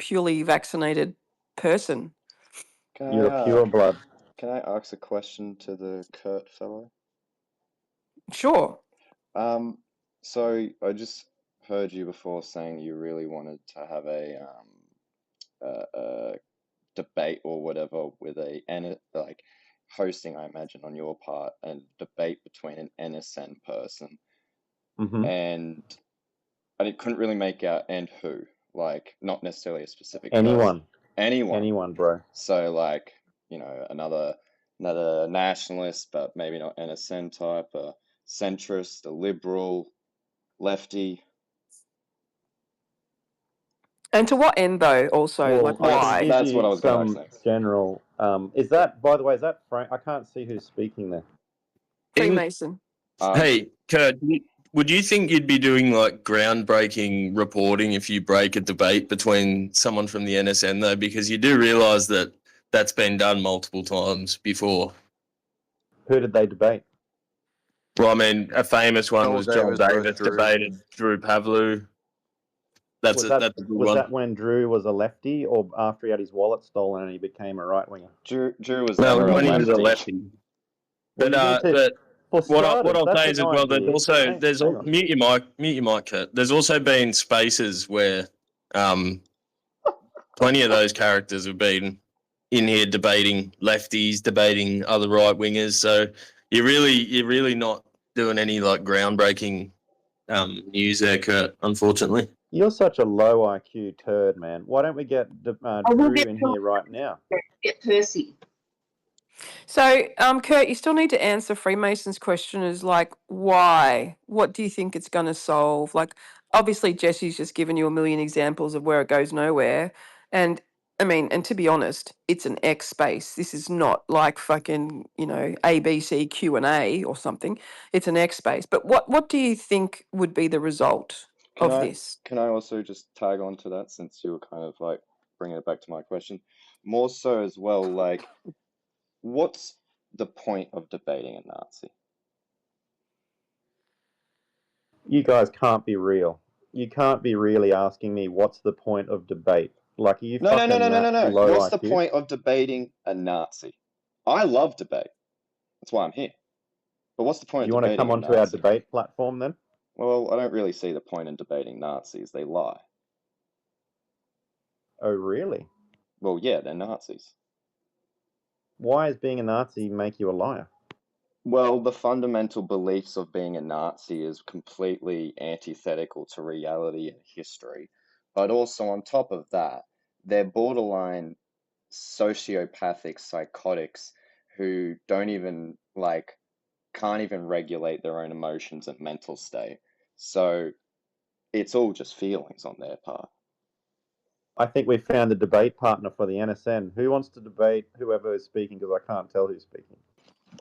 purely vaccinated person. You're a pure blood. Can I ask a question to the Kurt fellow? Sure. So I just heard you before saying you really wanted to have a debate or whatever with like hosting, I imagine, on your part, and debate between an NSN person, and I couldn't really make out and who, like not necessarily a specific person. Anyone, bro. So like, another nationalist, but maybe not NSN type, a centrist, a liberal, lefty. And to what end, though? Also, like why? That's what I was going to ask. General. Is that, by the way, is that Frank? I can't see who's speaking there. Freemason. Hey, Kurt, would you think you'd be doing like groundbreaking reporting if you break a debate between someone from the NSN, though? Because you do realise that that's been done multiple times before. Who did they debate? Well, I mean, a famous one was John Davis debated Drew Pavlou. Was that when Drew was a lefty, or after he had his wallet stolen and he became a right winger? Drew was when he was a lefty. But what I'll say is as well, there's also mute your mic, Kurt. There's also been spaces where plenty of those characters have been in here debating lefties, debating other right wingers. So you're really not doing any like groundbreaking news there, Kurt, unfortunately. You're such a low IQ turd, man. Why don't we get Drew in here right now? Get Percy. So, Kurt, you still need to answer Freemason's question is like, why? What do you think it's going to solve? Like, obviously, Jesse's just given you a million examples of where it goes nowhere. And, I mean, and to be honest, it's an X space. This is not like fucking, A, B, C, Q, and A or something. It's an X space. But what do you think would be the result of this? Can I also just tag on to that, since you were kind of like bringing it back to my question? More so as well, like, what's the point of debating a Nazi? You guys can't be real. You can't be really asking me what's the point of debate. Like, you No. What's the point of debating a Nazi? I love debate. That's why I'm here. But what's the point of debating a Nazi? You want to come onto our debate platform then? Well, I don't really see the point in debating Nazis. They lie. Oh, really? Well, yeah, they're Nazis. Why does being a Nazi make you a liar? Well, the fundamental beliefs of being a Nazi is completely antithetical to reality and history. But also on top of that, they're borderline sociopathic psychotics who can't even regulate their own emotions and mental state. So it's all just feelings on their part. I think we found a debate partner for the NSN. Who wants to debate whoever is speaking, because I can't tell who's speaking?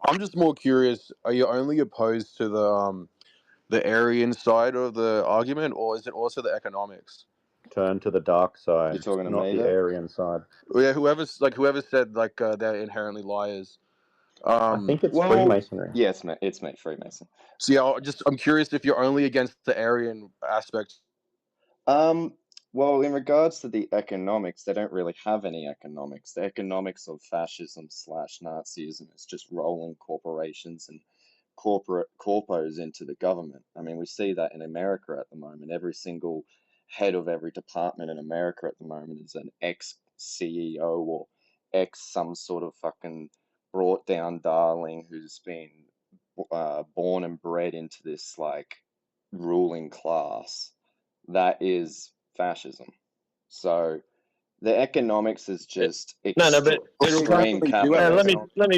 I'm just more curious, are you only opposed to the Aryan side of the argument, or is it also the economics? Turn to the dark side. You're talking to not me, the though? Aryan side. Yeah, whoever said they're inherently liars. I think it's Freemasonry. Yeah, it's Freemason. So yeah, I'm curious if you're only against the Aryan aspect. Well, in regards to the economics, they don't really have any economics. The economics of fascism / Nazism is just rolling corporations and corpos into the government. I mean, we see that in America at the moment. Every single head of every department in America at the moment is an ex-CEO or some sort of fucking brought down darling who's been born and bred into this like ruling class. That is fascism. So the economics is just extreme capitalism. Let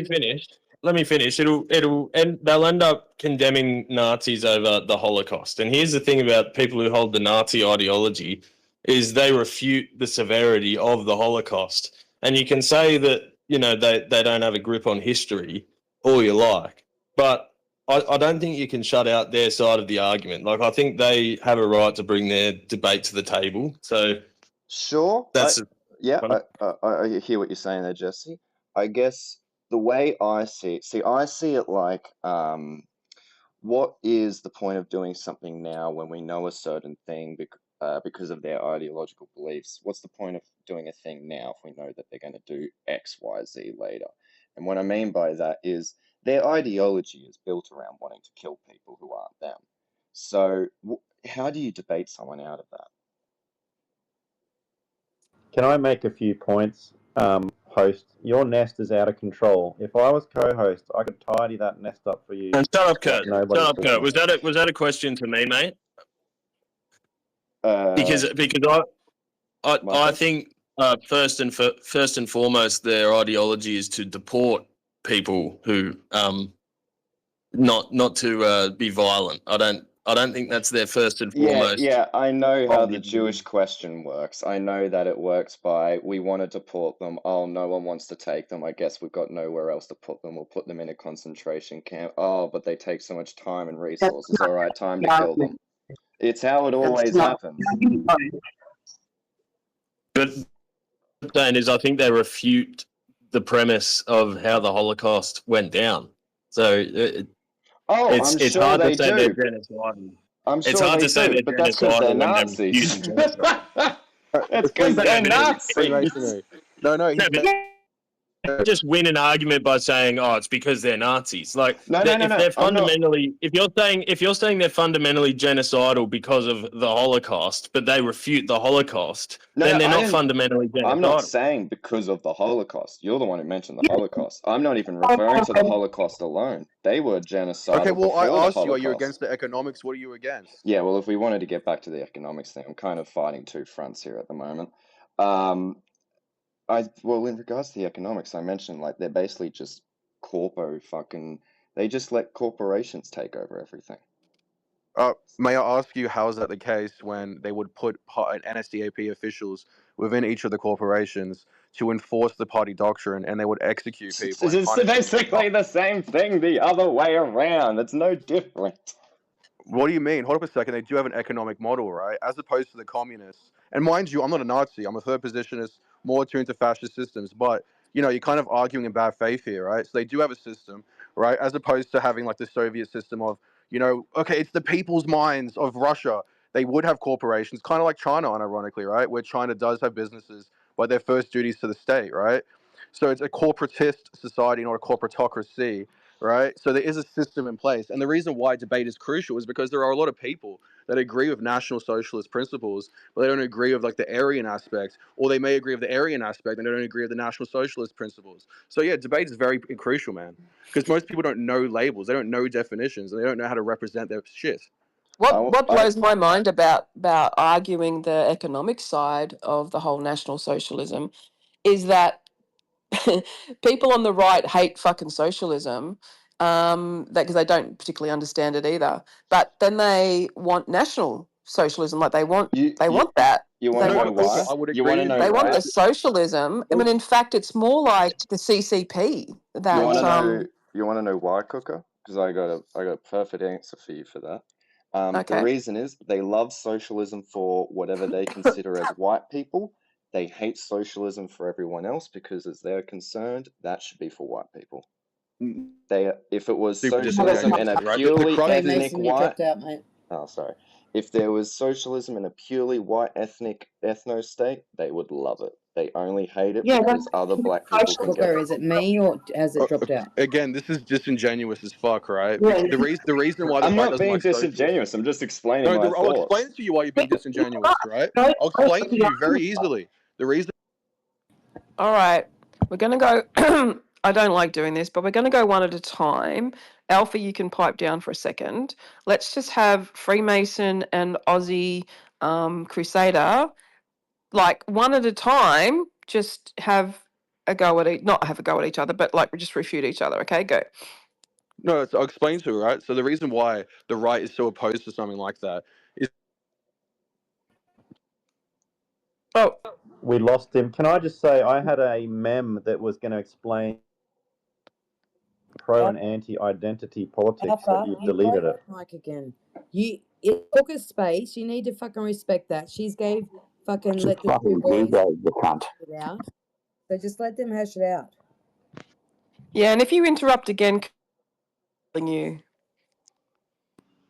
me finish. They'll end up condemning Nazis over the Holocaust. And here's the thing about people who hold the Nazi ideology is they refute the severity of the Holocaust. And you can say that, they don't have a grip on history all you like. But I don't think you can shut out their side of the argument. Like, I think they have a right to bring their debate to the table. So, sure, I hear what you're saying there, Jesse. I guess the way I see it like, what is the point of doing something now when we know a certain thing because of their ideological beliefs. What's the point of doing a thing now if we know that they're going to do X, Y, Z later? And what I mean by that is their ideology is built around wanting to kill people who aren't them. So how do you debate someone out of that? Can I make a few points? Host, your nest is out of control. If I was co-host, I could tidy that nest up for you. And shut up, Kurt. Nobody's Shut up, Kurt. listening. Was that a question to me, mate? Uh, Because I Michael? think first and foremost, their ideology is to deport people who not to be violent. I don't think that's their first and foremost. Yeah, I know how the Jewish question works. I know that it works by, we want to deport them. Oh, no one wants to take them. I guess we've got nowhere else to put them. We'll put them in a concentration camp. Oh, but they take so much time and resources. All right, time to kill them. It's how it always happens. But what I'm saying is, I think they refute the premise of how the Holocaust went down. So it's sure hard they to say do. they're genocidal. I'm sure It's hard they to say do, they're but that's because they're genocidal when they're Nazis. refusing genocide. It's because they're Nazis. Freemasonry. No, No, but you just win an argument by saying, "Oh, it's because they're Nazis." Like, No. if they're I'm not. fundamentally, if you're saying they're fundamentally genocidal because of the Holocaust, but they refute the Holocaust, then they're not fundamentally genocidal. I'm not saying because of the Holocaust. You're the one who mentioned the Holocaust. I'm not even referring to the Holocaust alone. They were genocidal. Okay, well, I before the asked you, are you Holocaust. against the economics? What are you against? Yeah, well, if we wanted to get back to the economics thing, I'm kind of fighting two fronts here at the moment. Well, in regards to the economics, I mentioned like they're basically just they just let corporations take over everything. May I ask you, how is that the case when they would put NSDAP officials within each of the corporations to enforce the party doctrine, and they would execute people? It's basically the same thing the other way around. It's no different. What do you mean? Hold up a second. They do have an economic model, right? As opposed to the communists. And mind you, I'm not a Nazi. I'm a third positionist, more attuned to fascist systems. But, you're kind of arguing in bad faith here, right? So they do have a system, right? As opposed to having like the Soviet system of, okay, it's the people's minds of Russia. They would have corporations, kind of like China, unironically, right? Where China does have businesses, but their first duties to the state, right? So it's a corporatist society, not a corporatocracy. Right, so there is a system in place, and the reason why debate is crucial is because there are a lot of people that agree with National Socialist principles, but they don't agree with like the Aryan aspect, or they may agree with the Aryan aspect and they don't agree with the National Socialist principles. So yeah, debate is very crucial, man, because most people don't know labels, they don't know definitions, and they don't know how to represent their shit. What blows my mind about arguing the economic side of the whole National Socialism is that people on the right hate fucking socialism, that because they don't particularly understand it either. But then they want national socialism, like they want that. You want to know why? I would You want to agree know with They you. why? want the socialism. I mean, in fact, it's more like the CCP. That You want to know why, Cooker? Because I got a perfect answer for you for that. Okay. The reason is they love socialism for whatever they consider as white people. They hate socialism for everyone else because, as they're concerned, that should be for white people. If it was Super socialism in a disingenuous, right? purely The ethnic Mason, you white, dropped out, mate. oh sorry, if there was socialism in a purely white ethno state, they would love it. They only hate it because other black people can get Booker, it. is it me or has it dropped out? Again, this is disingeneous as fuck, right? Yeah. The reason why the I'm right not doesn't being like socialism. disingenuous. I'm just explaining No, my I'll thoughts. explain to you why you're being disingenuous, right? I'll explain to you very easily. The reason. All right, we're going to go. I don't like doing this, but we're going to go one at a time. Alpha, you can pipe down for a second. Let's just have Freemason and Aussie Crusader, like one at a time, just have a go at not have a go at each other, but like just refute each other. Okay, go. No, I'll explain to you, right? So the reason why the right is so opposed to something like that is. Oh, We lost him. Can I just say, I had a meme that was going to explain pro and anti-identity politics, but you've deleted it. Mike again. It took a space. You need to fucking respect that. She's gave fucking Just let the fucking two boys ego, you cunt. it out. So just let them hash it out. yeah, and if you interrupt again, you.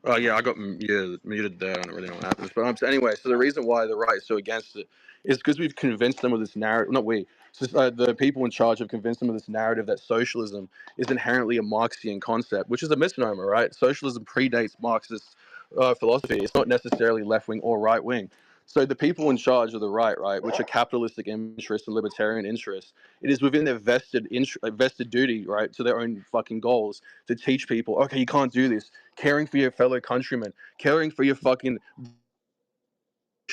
Oh yeah, I got muted there. I don't really know what happens, but anyway. So the reason why the right is so against it is because we've convinced them of this narrative. Not we. The people in charge have convinced them of this narrative that socialism is inherently a Marxian concept, which is a misnomer, right? Socialism predates Marxist philosophy. It's not necessarily left wing or right wing. So the people in charge of the right, which are capitalistic interests and libertarian interests, it is within their vested duty, right, to their own fucking goals to teach people, okay, you can't do this. Caring for your fellow countrymen, caring for your fucking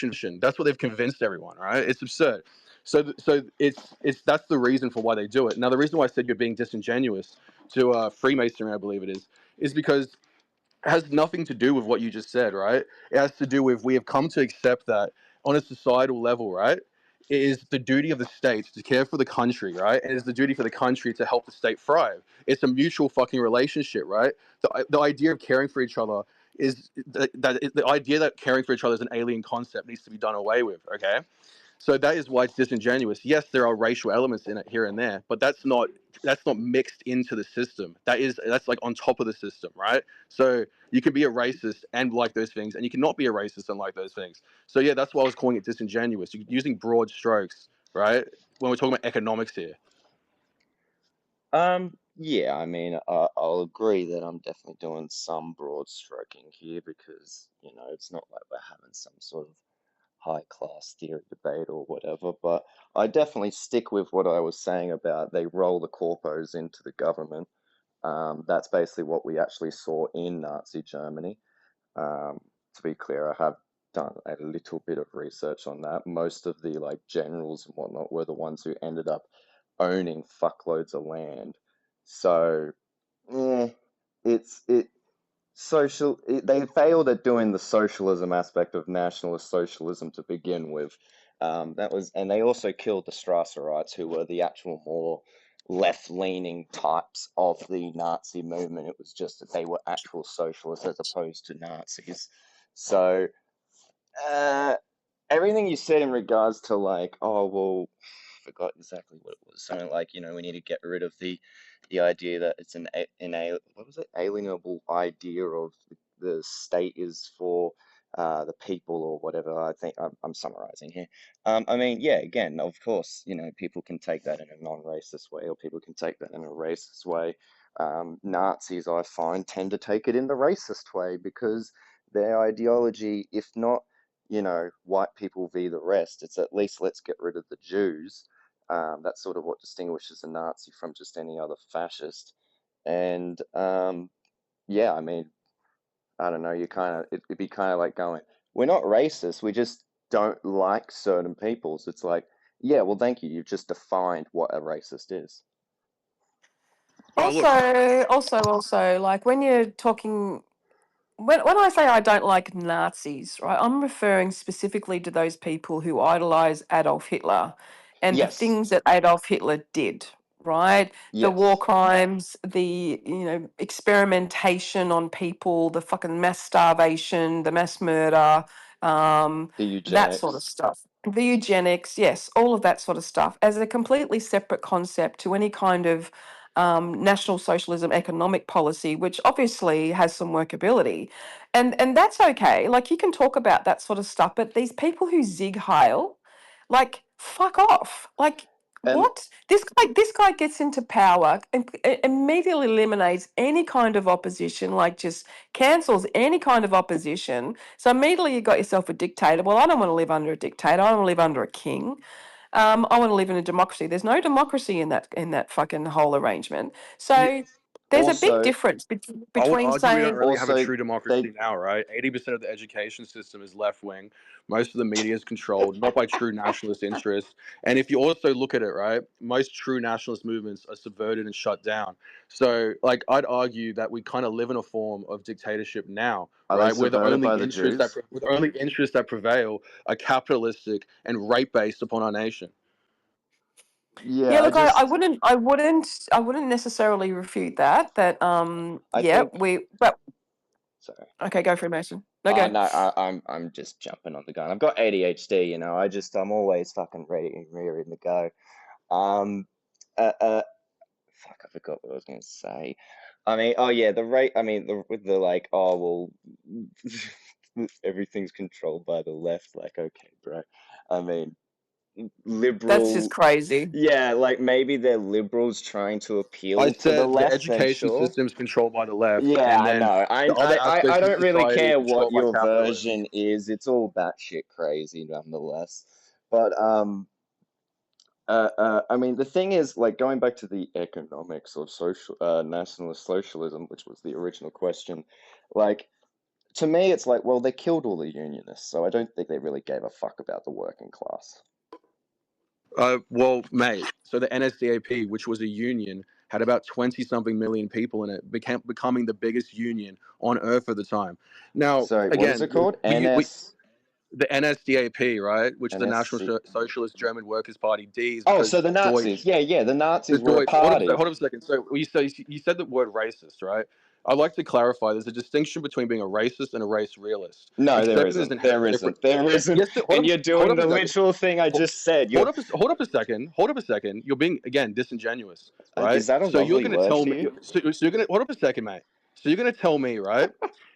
nation. That's what they've convinced everyone, right? It's absurd. So it's that's the reason for why they do it. Now, the reason why I said you're being disingenuous to Freemasonry, I believe it is because it has nothing to do with what you just said, right? It has to do with we have come to accept that on a societal level, right? It is the duty of the state to care for the country, right? And it is the duty for the country to help the state thrive. It's a mutual fucking relationship, right? The idea of caring for each other is the idea that caring for each other is an alien concept needs to be done away with, okay? So that is why it's disingenuous. Yes, there are racial elements in it here and there, but that's not mixed into the system. That's like on top of the system, right? So you can be a racist and like those things, and you cannot be a racist and like those things. So yeah, that's why I was calling it disingenuous. You're using broad strokes, right? When we're talking about economics here. Yeah, I mean, I'll agree that I'm definitely doing some broad stroking here because, you know, it's not like we're having some sort of high class theory debate or whatever, but I definitely stick with what I was saying about they roll the corpos into the government. That's basically what we actually saw in Nazi Germany. To be clear, I have done a little bit of research on that. Most of the like generals and whatnot were the ones who ended up owning fuckloads of land. So, it's it they failed at doing the socialism aspect of nationalist socialism to begin with. And they also killed the Strasserites, who were the actual more left-leaning types of the Nazi movement. It was just that they were actual socialists as opposed to Nazis. So, everything you said in regards to like, oh well, I forgot exactly what it was. Something like, you know, we need to get rid of the idea that it's what was it, alienable idea of the state is for the people or whatever. I think I'm summarizing here. I mean, yeah, again, of course, you know, people can take that in a non-racist way, or people can take that in a racist way. Nazis, I find, tend to take it in the racist way because their ideology, if not, you know, white people v the rest, it's at least let's get rid of the Jews. That's sort of what distinguishes a Nazi from just any other fascist. And yeah, I mean, I don't know, it'd be kind of like going, we're not racist, we just don't like certain peoples. It's like, yeah, well, thank you. You've just defined what a racist is. Oh look, Also, like when you're talking, when I say I don't like Nazis, right, I'm referring specifically to those people who idolize Adolf Hitler and the Yes, things that Adolf Hitler did, right? The war yes, crimes, the, you know, experimentation on people, the fucking mass starvation, the mass murder, the that sort of eugenics. stuff. The eugenics, yes, all of that sort of stuff as a completely separate concept to any kind of national socialism economic policy, which obviously has some workability, and that's okay. Like you can talk about that sort of stuff, but these people who zig heil, like fuck off. Like And what? This guy gets into power and immediately eliminates any kind of opposition. Like just cancels any kind of opposition. So immediately you got yourself a dictator. Well, I don't want to live under a dictator. I don't want to live under a king. I want to live in a democracy. There's no democracy in that fucking whole arrangement. yeah, So there's a big also, difference I would between argue we don't saying, really have a also true they democracy now, right? 80% of the education system is left wing. Most of the media is controlled, not by true nationalist interests. And if you also look at it, right, most true nationalist movements are subverted and shut down. So, like, I'd argue that we kind of live in a form of dictatorship now, are they right? Where the subverted only by the interests that Jews? where the only interests that prevail are capitalistic and rape based upon our nation. yeah, Yeah, look, I wouldn't necessarily refute that. I Yeah, think. but Sorry. okay, go for it, Mason. No, Oh go. no, I'm just jumping on the gun. I've got ADHD, you know. I'm always fucking ready and rearing to go. Um, uh, uh, fuck, I forgot what I was going to say. I mean, oh yeah, the rate. I mean, with the like, oh well, everything's controlled by the left. Like, okay, bro. I mean, That's just liberal. crazy. Yeah, like maybe they're liberals trying to I appeal to the said the left. Then education sure. system is controlled by the left, Yeah, and I then know. the other I aspects of don't really society are care what controlled by your capitalists. version is. It's all batshit crazy, nonetheless. But I mean, the thing is, like, going back to the economics of nationalist socialism, which was the original question, like, to me, it's like, well, they killed all the unionists, so I don't think they really gave a fuck about the working class. Well, mate, so the NSDAP, which was a union, had about 20-something million people in it, becoming the biggest union on earth at the time. Now, Sorry, what is again, it called? the NSDAP, right, which is the National NSC. Socialist German Workers' Party, D is Oh, because so the Nazis. Deutsch. Yeah, the The Nazis were a Deutsch. Hold party. on a second. So you said the word racist, right? I'd like to clarify. There's a distinction between being a racist and a race realist. No, there Accepting is isn't. inherently different. There isn't. Yes, And you're doing hold the up a second. literal thing I just said. Hold up a second. Hold up a second. You're being again disingenuous, right? Is that a So you're lovely gonna word tell for me. you? So you're gonna hold up a second, mate. So you're gonna tell me, right?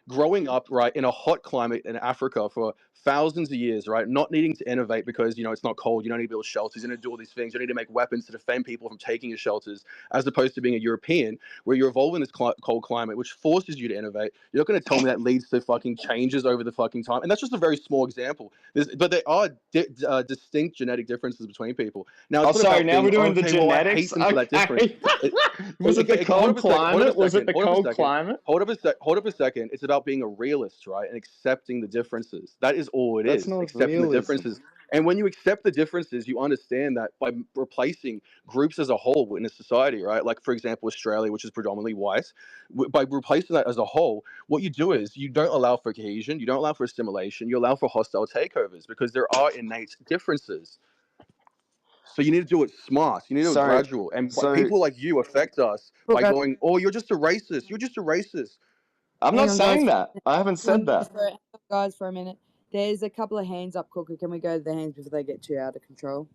Growing up, right, in a hot climate in Africa for thousands of years, right, not needing to innovate because it's not cold. You don't need to build shelters. You don't need to do all these things. You don't need to make weapons to defend people from taking your shelters, as opposed to being a European where you're evolving this cold climate, which forces you to innovate. You're not going to tell me that leads to fucking changes over the fucking time. And that's just a very small example. But there are distinct genetic differences between people. Now, Oh, it's not sorry. about Now we're being, doing the okay, well, I hate genetics. them for that difference. Okay. Was it the cold climate? Was it the cold climate? Hold up a second. It's about being a realist, right, and accepting the differences. That is all it That's is. not Accepting the realism. differences. And when you accept the differences, you understand that by replacing groups as a whole in a society, right? Like, for example, Australia, which is predominantly white, by replacing that as a whole, what you do is you don't allow for cohesion, you don't allow for assimilation, you allow for hostile takeovers because there are innate differences. So you need to do it smart. You need to do it So, gradual. And people like you affect us by going, "Oh, you're just a racist. You're just a racist." I'm Hang not on, saying guys. that. I haven't Hang on, said that. guys, for a minute. There's a couple of hands up, Cooker. Can we go to the hands before they get too out of control?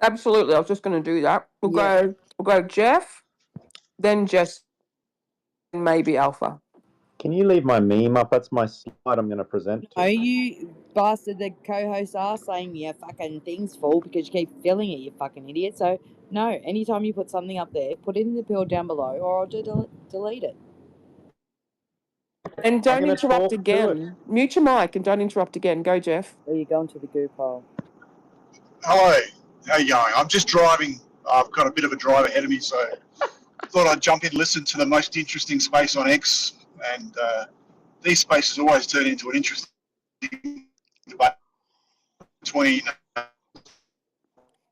Absolutely. I was just going to do that. We'll go Jeff, then Jess, and maybe Alpha. Can you leave my meme up? That's my slide I'm going to present to. No, you bastard, the co-hosts are saying your fucking thing's full because you keep filling it, you fucking idiot. So, no, anytime you put something up there, put it in the field down below or I'll delete it. And don't gonna interrupt talk to again. Mute your mic and don't interrupt again. Go, Jeff. Or you're going to the goo pile. Hello, how you going? I'm just driving. I've got a bit of a drive ahead of me, so thought I'd jump in and listen to the most interesting space on X. And these spaces always turn into an interesting debate between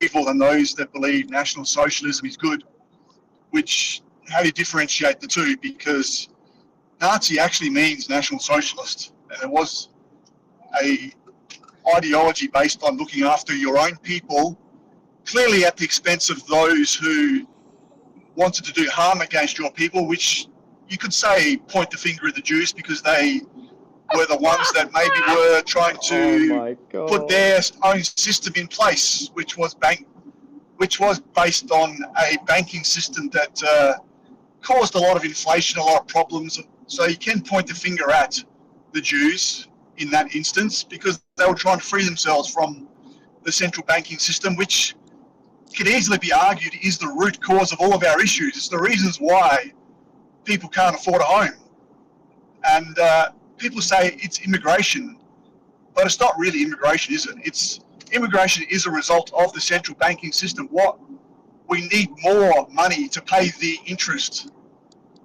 people and those that believe National Socialism is good. Which, how do you differentiate the two? Because Nazi actually means National Socialist, and it was a ideology based on looking after your own people, clearly at the expense of those who wanted to do harm against your people, which you could say point the finger at the Jews because they were the ones that maybe were trying to put their own system in place, which was based on a banking system that caused a lot of inflation, a lot of problems. So you can point the finger at the Jews in that instance because they were trying to free themselves from the central banking system, which could easily be argued is the root cause of all of our issues. It's the reasons why people can't afford a home. And people say it's immigration, but it's not really immigration, is it? Immigration is a result of the central banking system. We need more money to pay the interest.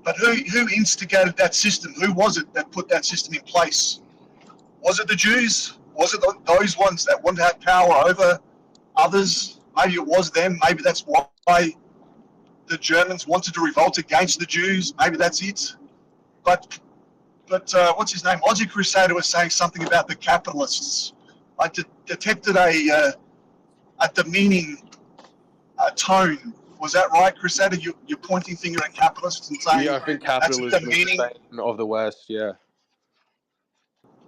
But who instigated that system? Who was it that put that system in place? Was it the Jews? Was it those ones that wanted to have power over others? Maybe it was them. Maybe that's why the Germans wanted to revolt against the Jews. Maybe that's it. But what's his name? Aussie Crusader was saying something about the capitalists. I detected a demeaning tone. Was that right, Crusader? You're pointing finger at capitalists and saying, yeah, I think capitalism that's the meaning is the of the West. Yeah.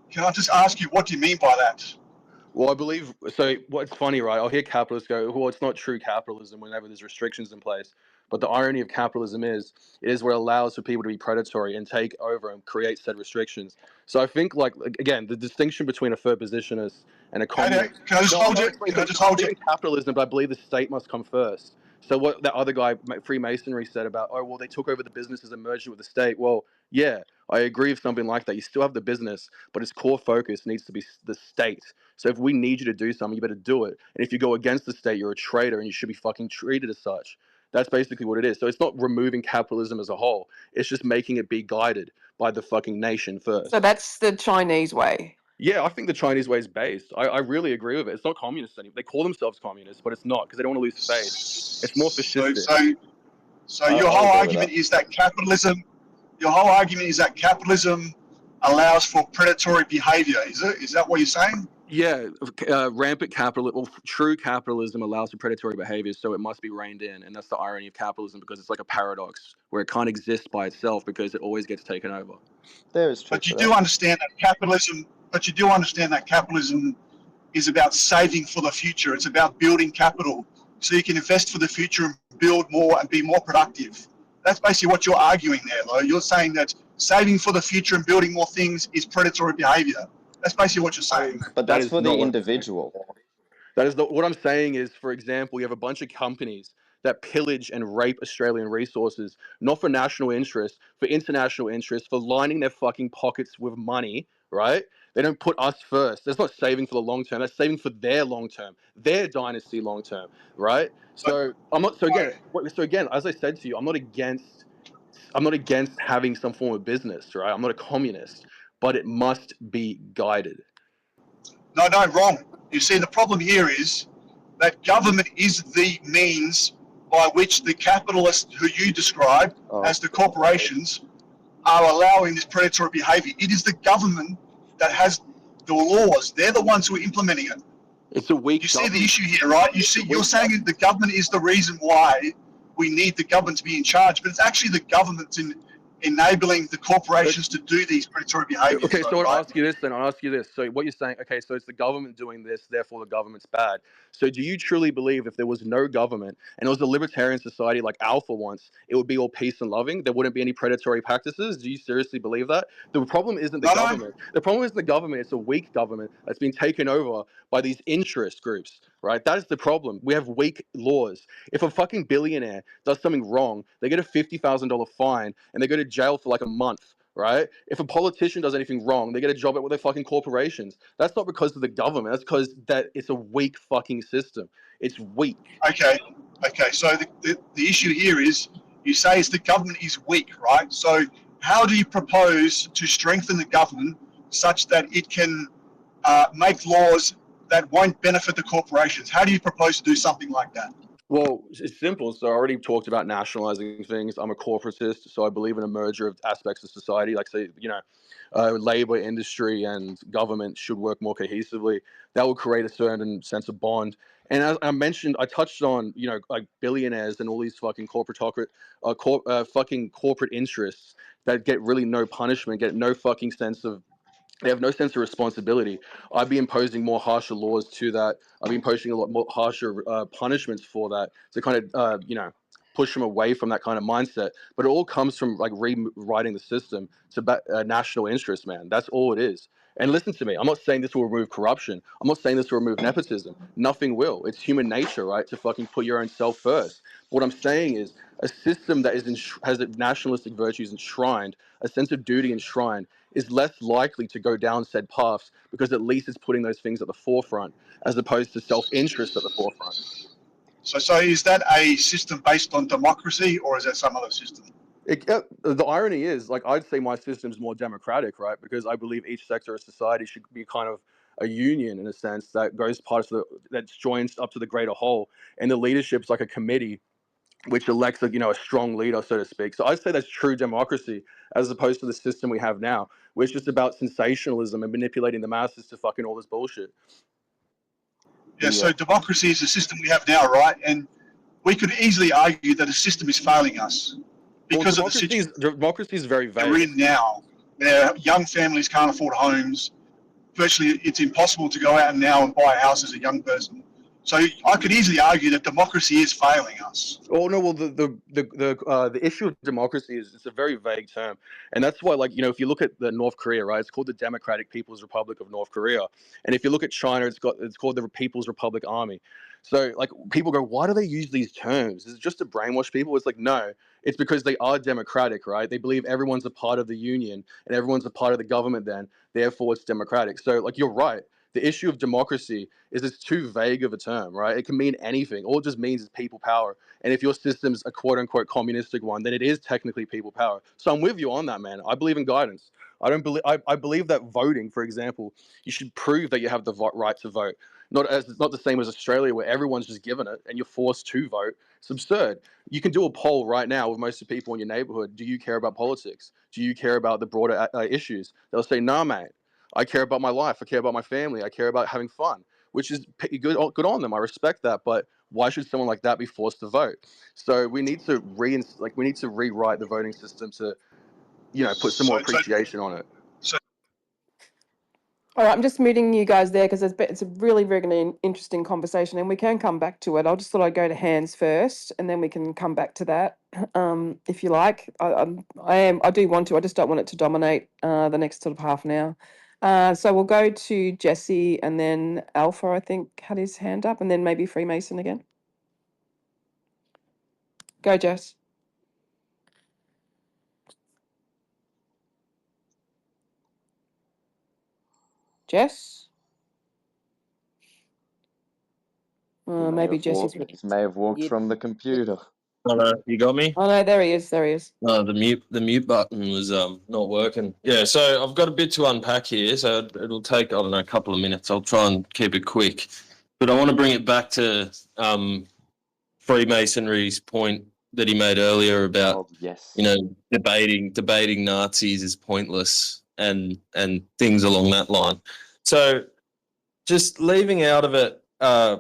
Can I just ask you, what do you mean by that? Well, I believe so. What's funny, right? I'll hear capitalists go, "Well, it's not true capitalism whenever there's restrictions in place." But the irony of capitalism is, it is what allows for people to be predatory and take over and create said restrictions. So I think, like again, the distinction between a third positionist and a communist. Can I just No, hold I'm you? not Can I just hold you? in capitalism, but I believe the state must come first. So what that other guy, Freemasonry, said about, oh well, they took over the businesses and merged it with the state. Well, yeah, I agree with something like that. You still have the business, but its core focus needs to be the state. So if we need you to do something, you better do it. And if you go against the state, you're a traitor and you should be fucking treated as such. That's basically what it is. So it's not removing capitalism as a whole. It's just making it be guided by the fucking nation first. So that's the Chinese way. Yeah, I think the Chinese way is based. I really agree with it. It's not communist anymore. They call themselves communists, but it's not because they don't want to lose faith. It's more fascistic. So your whole argument is that capitalism. Your whole argument is that capitalism allows for predatory behavior. Is it? Is that what you're saying? Yeah, rampant capitalism, well, true capitalism allows for predatory behavior, so it must be reined in, and that's the irony of capitalism, because it's like a paradox where it can't exist by itself because it always gets taken over. There is truth But you to do that. understand that capitalism. But you do understand that capitalism is about saving for the future. It's about building capital so you can invest for the future and build more and be more productive. That's basically what you're arguing there, though. You're saying that saving for the future and building more things is predatory behavior. That's basically what you're saying. But That that's is for the not what I'm saying. individual. That is what I'm saying is, for example, you have a bunch of companies that pillage and rape Australian resources, not for national interest, for international interest, for lining their fucking pockets with money, right? They don't put us first. That's not saving for the long term. That's saving for their long term, their dynasty long term, right? So I'm not. So again, as I said to you, I'm not against having some form of business, right? I'm not a communist, but it must be guided. No, wrong. You see, the problem here is that government is the means by which the capitalists who you describe as the corporations are allowing this predatory behavior. It is the government that has the laws. They're the ones who are implementing it. It's a weak. You see the issue here, right? You're saying the government is the reason why we need the government to be in charge, but it's actually the government enabling the corporations to do these predatory behaviors. Okay, so right? I'll ask you this. So what you're saying, okay, so it's the government doing this, therefore the government's bad. So do you truly believe if there was no government and it was a libertarian society like Alpha wants, it would be all peace and loving? There wouldn't be any predatory practices? Do you seriously believe that? The problem isn't the government. The problem isn't the government. It's a weak government that's been taken over by these interest groups, right? That is the problem. We have weak laws. If a fucking billionaire does something wrong, they get a $50,000 fine and they go to jail for like a month, right? If a politician does anything wrong, they get a job at one of their fucking corporations. That's not because of the government. That's because that it's a weak fucking system. It's weak. Okay. So the issue here is you say the government is weak, right? So how do you propose to strengthen the government such that it can make laws that won't benefit the corporations? How do you propose to do something like that? Well, it's simple. So I already talked about nationalizing things. I'm a corporatist, so I believe in a merger of aspects of society. Like, say, labor, industry, and government should work more cohesively. That will create a certain sense of bond. And as I mentioned, I touched on, like billionaires and all these fucking fucking corporate interests that get really no punishment, get no fucking sense of. They have no sense of responsibility. I'd be imposing more harsher laws to that. I'd be imposing a lot more harsher punishments for that to kind of, push them away from that kind of mindset. But it all comes from like rewriting the system to national interest, man. That's all it is. And listen to me. I'm not saying this will remove corruption. I'm not saying this will remove nepotism. Nothing will. It's human nature, right, to fucking put your own self first. What I'm saying is a system that has nationalistic virtues enshrined, a sense of duty enshrined, is less likely to go down said paths because at least it's putting those things at the forefront as opposed to self-interest at the forefront. So is that a system based on democracy or is that some other system? The irony is, like, I'd say my system is more democratic, right? Because I believe each sector of society should be kind of a union in a sense that goes that joins up to the greater whole, and the leadership's like a committee which elects a strong leader, so to speak. So I'd say that's true democracy as opposed to the system we have now, which is just about sensationalism and manipulating the masses to fucking all this bullshit. Yeah, so democracy is the system we have now, right? And we could easily argue that the system is failing us because of the situation democracy is very vague. we're in now. Where young families can't afford homes, virtually it's impossible to go out now and buy a house as a young person. So I could easily argue that democracy is failing us. Oh no, well the issue of democracy is it's a very vague term, and that's why, like, you know, if you look at the North Korea, right, it's called the Democratic People's Republic of North Korea, and if you look at China, it's called the People's Republic Army. So like people go, why do they use these terms? Is it just to brainwash people? It's like, no, it's because they are democratic, right? They believe everyone's a part of the union and everyone's a part of the government. Then therefore it's democratic. So like you're right. The issue of democracy is it's too vague of a term, right? It can mean anything. All it just means is people power. And if your system's a quote unquote communistic one, then it is technically people power. So I'm with you on that, man. I believe in guidance. I believe that voting, for example, you should prove that you have the right to vote. Not the same as Australia where everyone's just given it and you're forced to vote. It's absurd. You can do a poll right now with most of the people in your neighborhood. Do you care about politics? Do you care about the broader issues? They'll say, nah, mate. I care about my life. I care about my family. I care about having fun, which is good on them. I respect that. But why should someone like that be forced to vote? So we need to rewrite the voting system to, you know, put some more appreciation on it. All right, I'm just muting you guys there because it's a really, really interesting conversation, and we can come back to it. I just thought I'd go to hands first, and then we can come back to that if you like. I do want to. I just don't want it to dominate the next sort of half an hour. So we'll go to Jesse, and then Alpha, I think, had his hand up, and then maybe Freemason again. Go, Jess. Jess? Maybe Jesse's. He may have walked from the computer. You got me? Oh no, there he is. There he is. The mute button was not working. Yeah, so I've got a bit to unpack here, so it'll take, I don't know, a couple of minutes. I'll try and keep it quick, but I want to bring it back to Freemasonry's point that he made earlier about you know, debating Nazis is pointless and things along that line. So just leaving out of it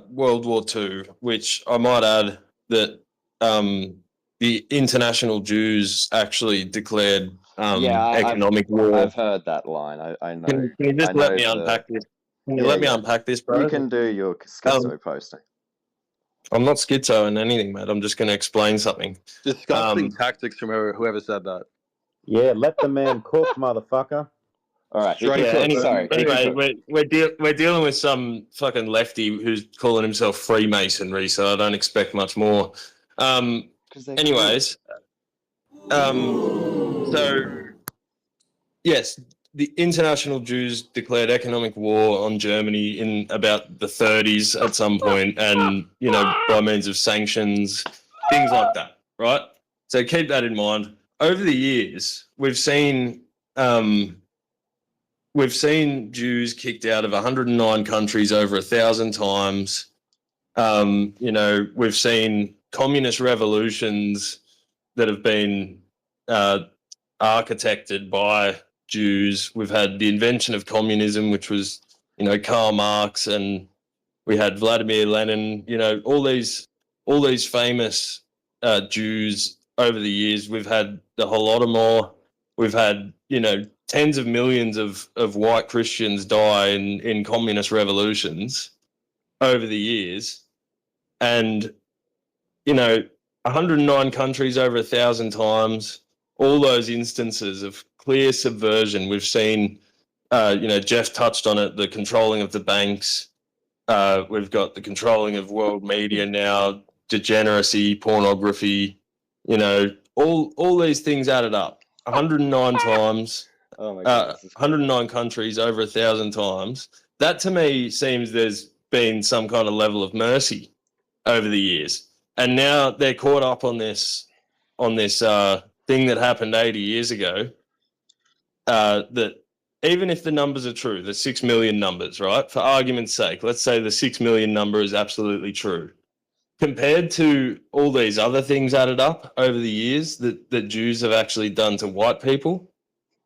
World War II, which I might add that the international Jews actually declared economic war. I've heard that line. I know. Can you just let me unpack this? Can you let me unpack this, bro? You can do your schizo posting. I'm not schizo in anything, mate. I'm just going to explain something. Disgusting tactics from whoever said that. Yeah, let the man cook, motherfucker. All right. Anyway, we're dealing with some fucking lefty who's calling himself Freemasonry, so I don't expect much more. Anyways, so yes, the international Jews declared economic war on Germany in about the 30s at some point, and you know, by means of sanctions, things like that, right? So keep that in mind. Over the years, we've seen Jews kicked out of 109 countries over 1,000 times. You know, we've seen communist revolutions that have been architected by Jews. We've had the invention of communism, which was, you know, Karl Marx, and we had Vladimir Lenin. You know, all these famous Jews over the years. We've had the Holodomor. We've had, you know, tens of millions of white Christians die in communist revolutions over the years. And, you know, 109 countries over 1,000 times, all those instances of clear subversion. We've seen, you know, Jeff touched on it, the controlling of the banks. We've got the controlling of world media now, degeneracy, pornography, you know, all these things added up. 109 times, 109 countries over 1,000 times. That to me seems there's been some kind of level of mercy over the years. And now they're caught up on this thing that happened 80 years ago, that even if the numbers are true, the 6 million numbers, right? For argument's sake, let's say the 6 million number is absolutely true. Compared to all these other things added up over the years that Jews have actually done to white people,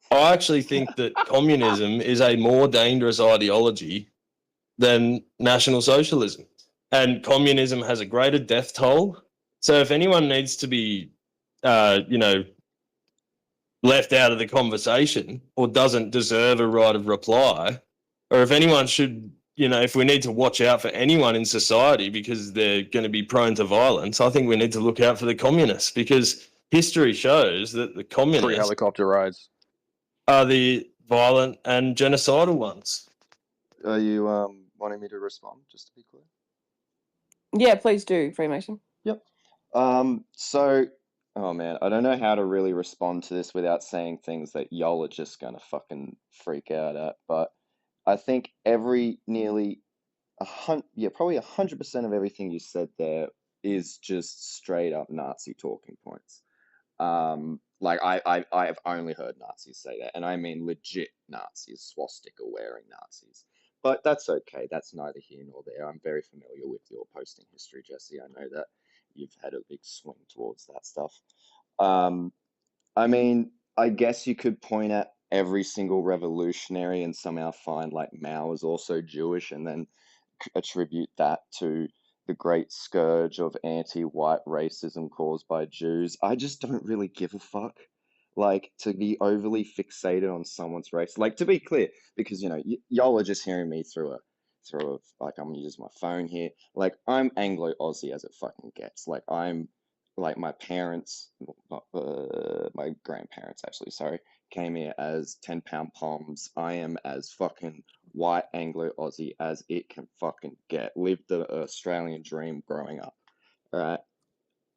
I actually think that communism is a more dangerous ideology than National Socialism. And communism has a greater death toll. So if anyone needs to be, you know, left out of the conversation or doesn't deserve a right of reply, or if anyone should, if we need to watch out for anyone in society because they're going to be prone to violence, I think we need to look out for the communists, because history shows that the Free communists helicopter rides. are the violent and genocidal ones. Are you wanting me to respond, just to be clear? Yeah, please do, Freemason. Yep. So, oh man, I don't know how to really respond to this without saying things that y'all are just gonna fucking freak out at, but I think probably 100% of everything you said there is just straight up Nazi talking points. Like I've only heard Nazis say that, and I mean legit Nazis, swastika wearing Nazis. But that's okay. That's neither here nor there. I'm very familiar with your posting history, Jesse. I know that you've had a big swing towards that stuff. I mean, I guess you could point at every single revolutionary and somehow find like Mao is also Jewish, and then attribute that to the great scourge of anti-white racism caused by Jews. I just don't really give a fuck. Like, to be overly fixated on someone's race. Like, to be clear, because y'all are just hearing me through a like, I'm gonna use my phone here. Like, I'm Anglo-Aussie as it fucking gets. Like, I'm like my parents, my grandparents actually, sorry, came here as 10-pound poms. I am as fucking white Anglo-Aussie as it can fucking get. Lived the Australian dream growing up. All right.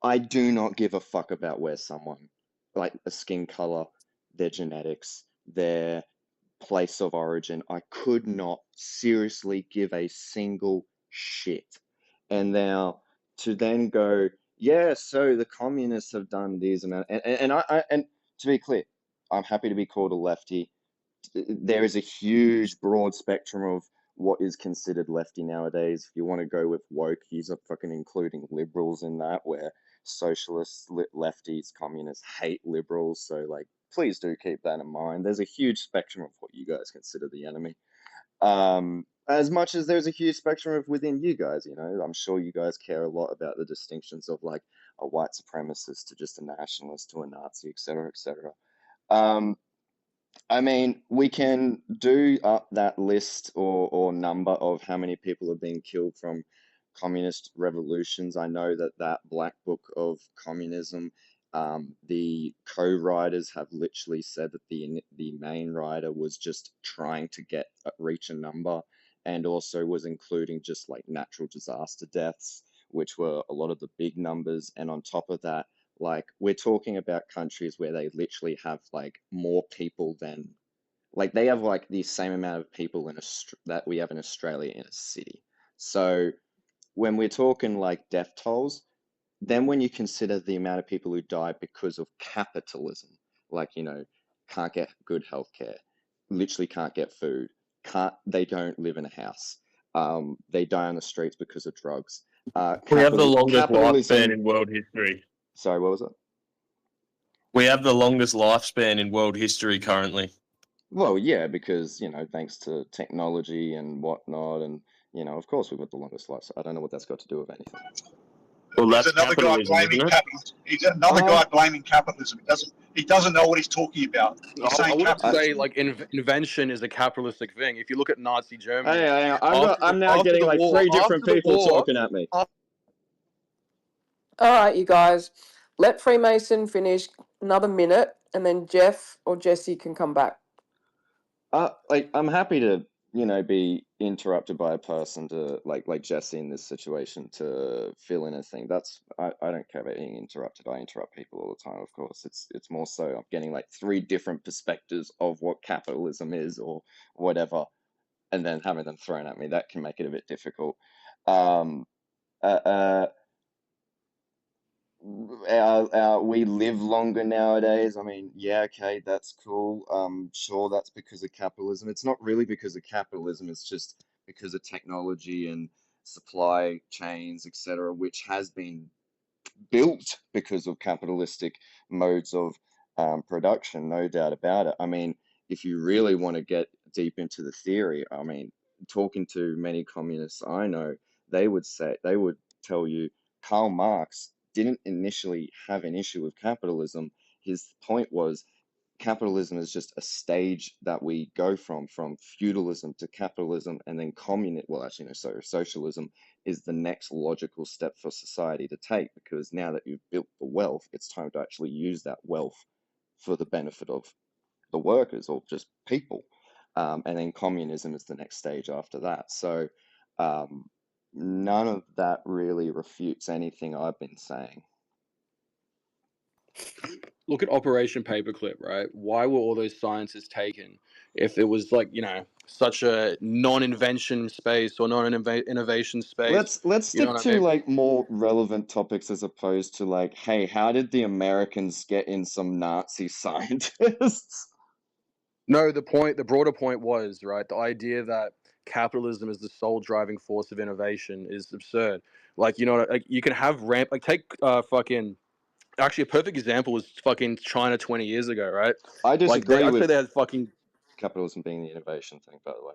I do not give a fuck about where someone, like a skin color, their genetics, their place of origin. I could not seriously give a single shit. And now to then go, yeah, so the communists have done these amount, and to be clear, I'm happy to be called a lefty. There is a huge broad spectrum of what is considered lefty nowadays. If you want to go with woke, he's fucking including liberals in that, where socialists, lefties, communists hate liberals. So like, please do keep that in mind. There's a huge spectrum of what you guys consider the enemy. As much as there's a huge spectrum of within you guys, I'm sure you guys care a lot about the distinctions of like a white supremacist to just a nationalist to a Nazi, etc., etc. I mean, we can do up that list or number of how many people have been killed from communist revolutions. I know that Black Book of Communism, the co-writers have literally said that the main writer was just trying to reach a number, and also was including just like natural disaster deaths, which were a lot of the big numbers. And on top of that, like, we're talking about countries where they literally have like more people than, like, they have like the same amount of people that we have in Australia in a city. So when we're talking like death tolls, then when you consider the amount of people who die because of capitalism, like, can't get good healthcare, literally can't get food, they don't live in a house, they die on the streets because of drugs. We have the longest capitalism. lifespan in world history. Sorry, what was it? We have the longest lifespan in world history currently. Well, yeah, because, thanks to technology and whatnot, and, of course we've got the longest life. So I don't know what that's got to do with anything. Well, that's There's another guy capitalism, blaming isn't it? capitalism. He's another guy blaming capitalism. He doesn't know what he's talking about. He's I saying wouldn't capitalism. say like invention is a capitalistic thing. If you look at Nazi Germany, Hey, After I'm the- now after getting the like war- three different after the people war- talking at me. All right, you guys, let Freemason finish another minute, and then Jeff or Jesse can come back. Like, I'm happy to, be interrupted by a person to like Jesse in this situation to fill in a thing. I don't care about being interrupted. I interrupt people all the time, of course. It's more so I'm getting like three different perspectives of what capitalism is or whatever, and then having them thrown at me. That can make it a bit difficult. We live longer nowadays. I mean, yeah, okay, that's cool. Sure, that's because of capitalism. It's not really because of capitalism. It's just because of technology and supply chains, etc., which has been built because of capitalistic modes of production, no doubt about it. I mean, if you really want to get deep into the theory, I mean, talking to many communists I know, they would tell you Karl Marx didn't initially have an issue with capitalism. His point was capitalism is just a stage that we go from feudalism to capitalism, and then socialism is the next logical step for society to take, because now that you've built the wealth, it's time to actually use that wealth for the benefit of the workers or just people. And then communism is the next stage after that. So none of that really refutes anything I've been saying. Look at Operation Paperclip, right? Why were all those sciences taken if it was like, such a non-invention space or non-innovation space? Let's You know stick what I to mean? like more relevant topics as opposed to like, hey, how did the Americans get in some Nazi scientists? No, the broader point was, right, the idea that capitalism is the sole driving force of innovation is absurd. Like, like you can have take actually a perfect example was fucking China 20 years ago, right? I Like disagree I'd say with they had fucking. capitalism being the innovation thing, by the way.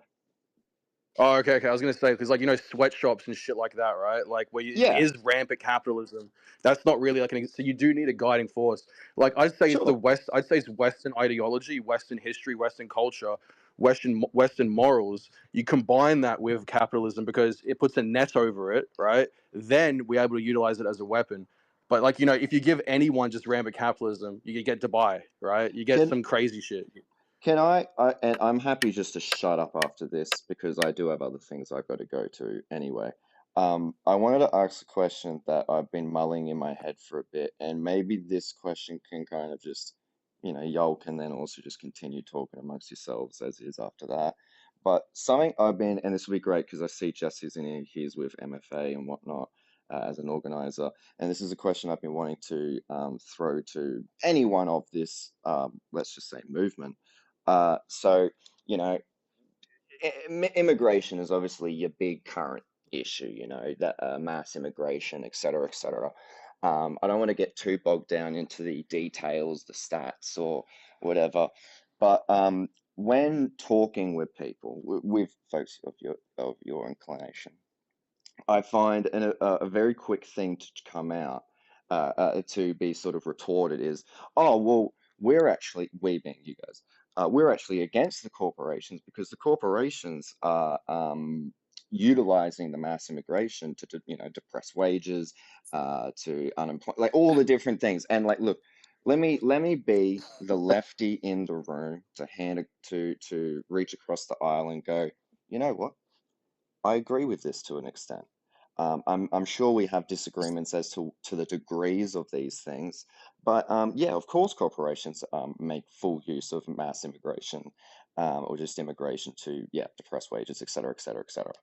Oh, okay. I was gonna say because sweatshops and shit like that, right? Like where it Yeah, is rampant capitalism. That's not really like so you do need a guiding force. Like I'd say it's the sure. West. I'd say it's Western ideology, Western history, Western culture, Western morals. You combine that with capitalism because it puts a net over it, right? Then we're able to utilize it as a weapon. But if you give anyone just rampant capitalism, you get Dubai, right? You get Can some crazy shit. can and I'm happy just to shut up after this because I do have other things I've got to go to anyway. I wanted to ask a question that I've been mulling in my head for a bit, and maybe this question can kind of just, y'all can then also just continue talking amongst yourselves as is after that. But something I've been, and this will be great because I see Jesse's in here, he's with MFA and whatnot as an organizer. And this is a question I've been wanting to throw to anyone of this, let's just say, movement. So, you know, immigration is obviously your big current issue, that mass immigration, et cetera, et cetera. I don't want to get too bogged down into the details, the stats, or whatever, but when talking with people, with folks of your inclination, I find a very quick thing to come out to be sort of retorted is, oh, well, we being you guys, we're actually against the corporations because the corporations are utilizing the mass immigration to depress wages, to unemployment, like all the different things. And like, look, let me be the lefty in the room to to reach across the aisle and go, you know what? I agree with this to an extent. I'm sure we have disagreements as to the degrees of these things, but yeah, of course, corporations make full use of mass immigration or just immigration to depress wages, et cetera, et cetera, et cetera.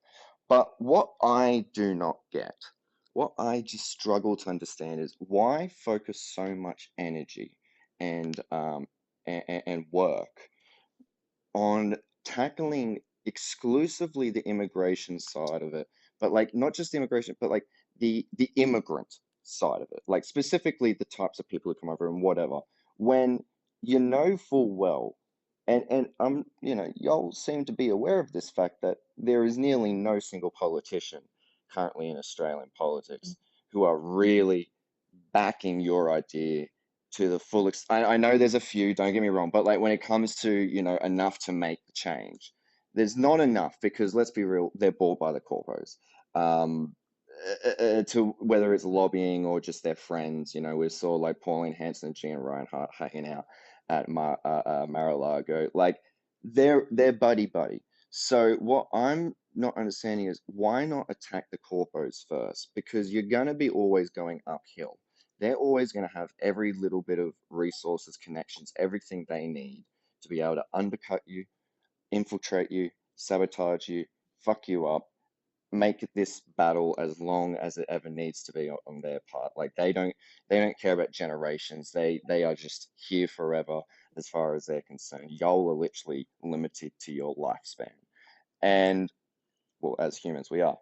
But what I do not get, what I just struggle to understand is why focus so much energy and work on tackling exclusively the immigration side of it, but like not just the immigration, but like the immigrant side of it, like specifically the types of people who come over and whatever, when you know full well, and y'all seem to be aware of this fact that there is nearly no single politician currently in Australian politics who are really backing your idea to the full extent. I know there's a few, don't get me wrong, but like when it comes to, enough to make the change, there's not enough because let's be real, they're bought by the corpos. To whether it's lobbying or just their friends, we saw like Pauline Hanson and Gina Reinhart hanging out at Mar-a-Lago, like they're buddy. So what I'm not understanding is why not attack the corpos first? Because you're going to be always going uphill. They're always going to have every little bit of resources, connections, everything they need to be able to undercut you, infiltrate you, sabotage you, fuck you up, make this battle as long as it ever needs to be on their part. Like they don't care about generations. They are just here forever as far as they're concerned. Y'all are literally limited to your lifespan. And well, as humans we are.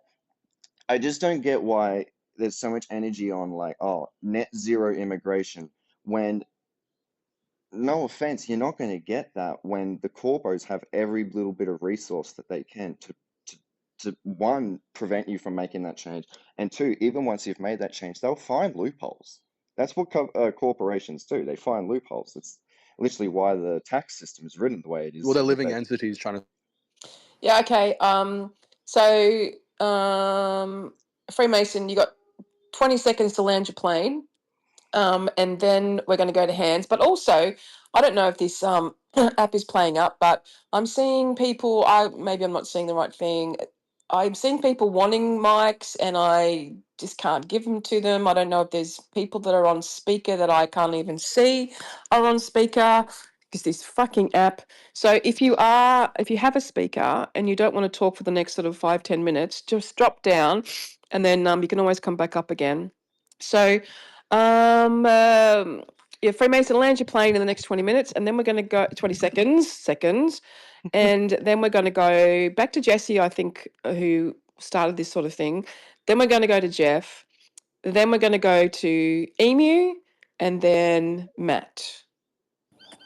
I just don't get why there's so much energy on like, oh, net zero immigration, when no offense, you're not going to get that when the corpos have every little bit of resource that they can to one, prevent you from making that change, and two, even once you've made that change, they'll find loopholes. That's what corporations do. They find loopholes. literally why the tax system is written the way it is. Well, they're so that living they- entities trying to. Yeah, okay. So Freemason, you got 20 seconds to land your plane. And then we're going to go to hands. But also, I don't know if this app is playing up, but I'm seeing people. Maybe I'm not seeing the right thing. I'm seeing people wanting mics, and I just can't give them to them. I don't know if there's people that are on speaker that I can't even see are on speaker because this fucking app. So if you have a speaker and you don't want to talk for the next sort of 5-10 minutes, just drop down, and then you can always come back up again. So. Yeah, Freemason, land your plane in the next 20 minutes, and then we're going to go 20 seconds, and then we're going to go back to Jesse, I think, who started this sort of thing. Then we're going to go to Jeff. Then we're going to go to Emu, and then Matt.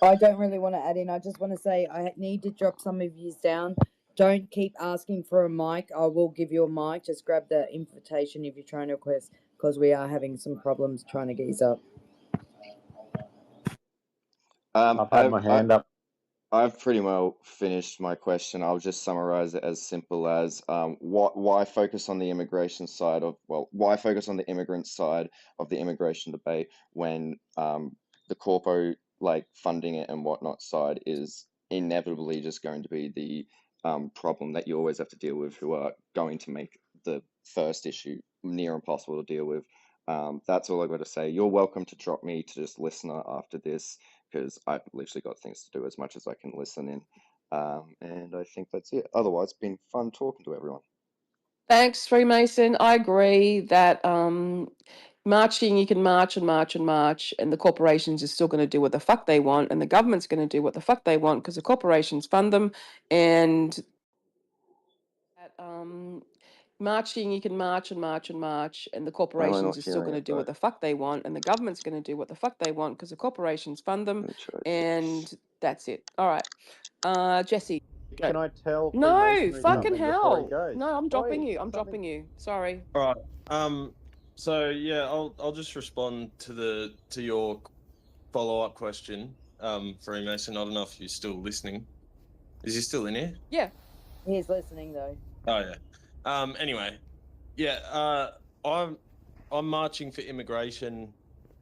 I don't really want to add in. I just want to say I need to drop some of yous down. Don't keep asking for a mic. I will give you a mic. Just grab the invitation if you're trying to request, because we are having some problems trying to get you up. I've had my hand up. I've pretty well finished my question. I'll just summarize it as simple as why focus on the immigration side of, why focus on the immigrant side of the immigration debate when the corpo, like funding it and whatnot side, is inevitably just going to be the problem that you always have to deal with, who are going to make the first issue near impossible to deal with. That's all I've got to say. You're welcome to drop me to just listener after this, because I've literally got things to do as much as I can listen in. And I think that's it. Otherwise, it's been fun talking to everyone. Thanks, Freemason. I agree that marching, you can march and march and march, and the corporations are still going to do what the fuck they want, and the government's going to do what the fuck they want because the corporations fund them. And that, marching, you can march and march and march, and the corporations not are still hearing going to it, do what though? the fuck they want, and the government's going to do what the fuck they want because the corporations fund them. Let me try. And that's it. All right, Jesse. Go. Can I tell No, Freemasonry fucking something before he hell. goes? No, I'm dropping Oi, you. I'm something- dropping you. Sorry. All right. So yeah, I'll just respond to your follow-up question, Freemason. I don't know if you're still listening. Is he still in here? Yeah. He's listening though. Oh yeah. Anyway, yeah. I'm marching for immigration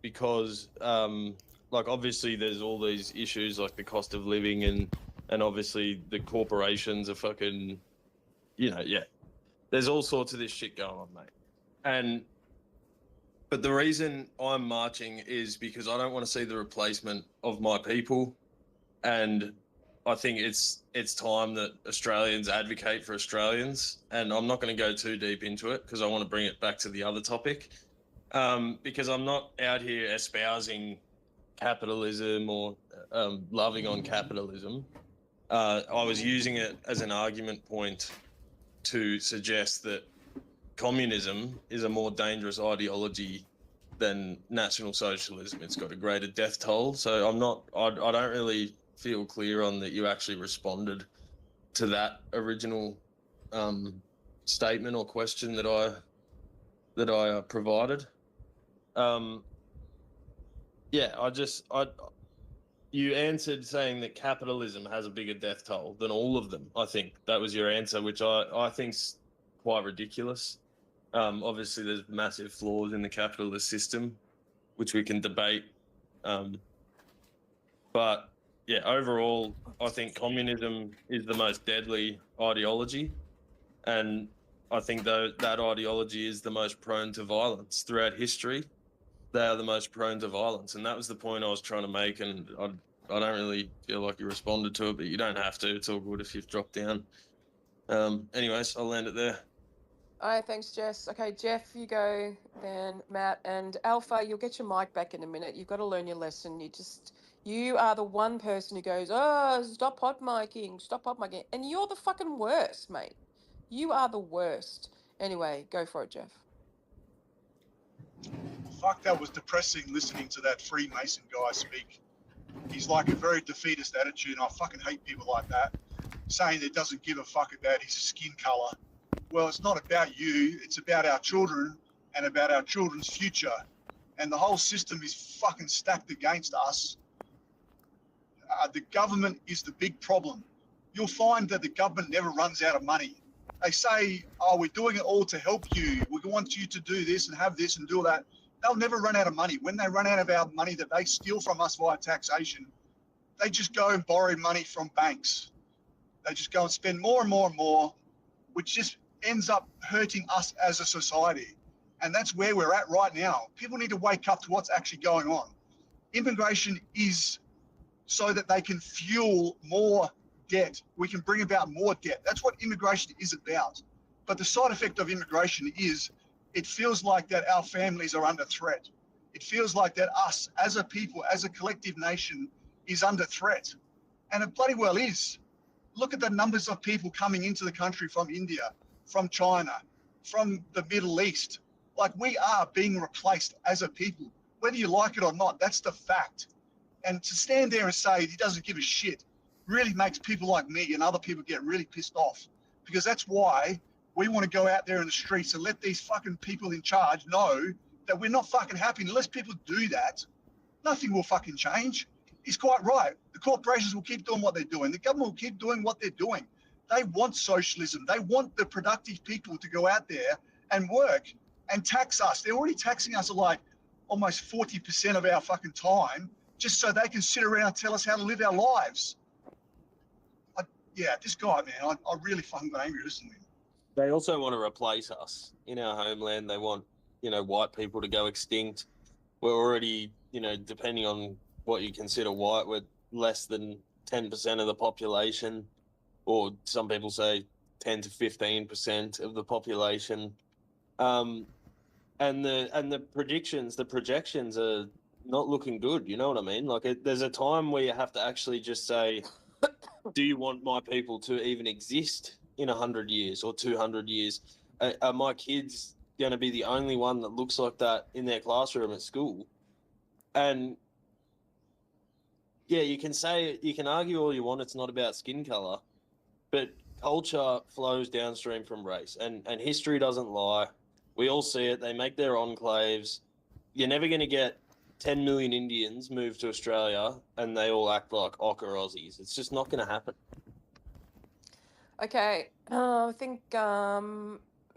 because, like, obviously there's all these issues like the cost of living and obviously the corporations are fucking, yeah. There's all sorts of this shit going on, mate. But the reason I'm marching is because I don't want to see the replacement of my people, and I think it's time that Australians advocate for Australians. And I'm not going to go too deep into it because I want to bring it back to the other topic, because I'm not out here espousing capitalism or loving on capitalism. I was using it as an argument point to suggest that communism is a more dangerous ideology than National Socialism. It's got a greater death toll. So I don't really feel clear on that you actually responded to that original statement or question that I provided. You answered saying that capitalism has a bigger death toll than all of them. I think that was your answer, which I think's quite ridiculous. Obviously, there's massive flaws in the capitalist system, which we can debate. But yeah, overall, I think communism is the most deadly ideology, and I think that ideology is the most prone to violence throughout history. They are the most prone to violence, and that was the point I was trying to make. And I don't really feel like you responded to it, but you don't have to. It's all good if you've dropped down. Anyways, I'll land it there. All right, thanks, Jess. Okay, Jeff, you go, then Matt, and Alpha, you'll get your mic back in a minute. You've got to learn your lesson. You are the one person who goes, oh, stop hot micing, and you're the fucking worst, mate. You are the worst. Anyway, go for it, Jeff. Fuck, that was depressing listening to that Freemason guy speak. He's like a very defeatist attitude, and I fucking hate people like that, saying that doesn't give a fuck about his skin colour. Well, it's not about you, it's about our children and about our children's future. And the whole system is fucking stacked against us. the government is the big problem. You'll find that the government never runs out of money. They say, oh, we're doing it all to help you. We want you to do this and have this and do that. They'll never run out of money. When they run out of our money that they steal from us via taxation, they just go and borrow money from banks. They just go and spend more and more and more, which just ends up hurting us as a society. And that's where we're at right now. People need to wake up to what's actually going on. Immigration is so that they can fuel more debt. We can bring about more debt. That's what immigration is about. But the side effect of immigration is it feels like that our families are under threat. It feels like that us as a people, as a collective nation, is under threat. And it bloody well is. Look at the numbers of people coming into the country from India, from China, from the Middle East. Like, we are being replaced as a people. Whether you like it or not, that's the fact. And to stand there and say he doesn't give a shit really makes people like me and other people get really pissed off. Because that's why we want to go out there in the streets and let these fucking people in charge know that we're not fucking happy. Unless people do that, nothing will fucking change. He's quite right. The corporations will keep doing what they're doing. The government will keep doing what they're doing. They want socialism. They want the productive people to go out there and work and tax us. They're already taxing us at like almost 40% of our fucking time just so they can sit around and tell us how to live our lives. This guy, man, I really fucking got angry listening to him. They also want to replace us in our homeland. They want, white people to go extinct. We're already, depending on what you consider white, we're less than 10% of the population, or some people say 10 to 15% of the population. And the projections are not looking good. You know what I mean? Like, there's a time where you have to actually just say, do you want my people to even exist in 100 years or 200 years? Are my kids going to be the only one that looks like that in their classroom at school? And yeah, you can argue all you want. It's not about skin color, but culture flows downstream from race, and history doesn't lie. We all see it. They make their enclaves. You're never going to get 10 million Indians move to Australia and they all act like ochre Aussies. It's just not going to happen. Okay, I think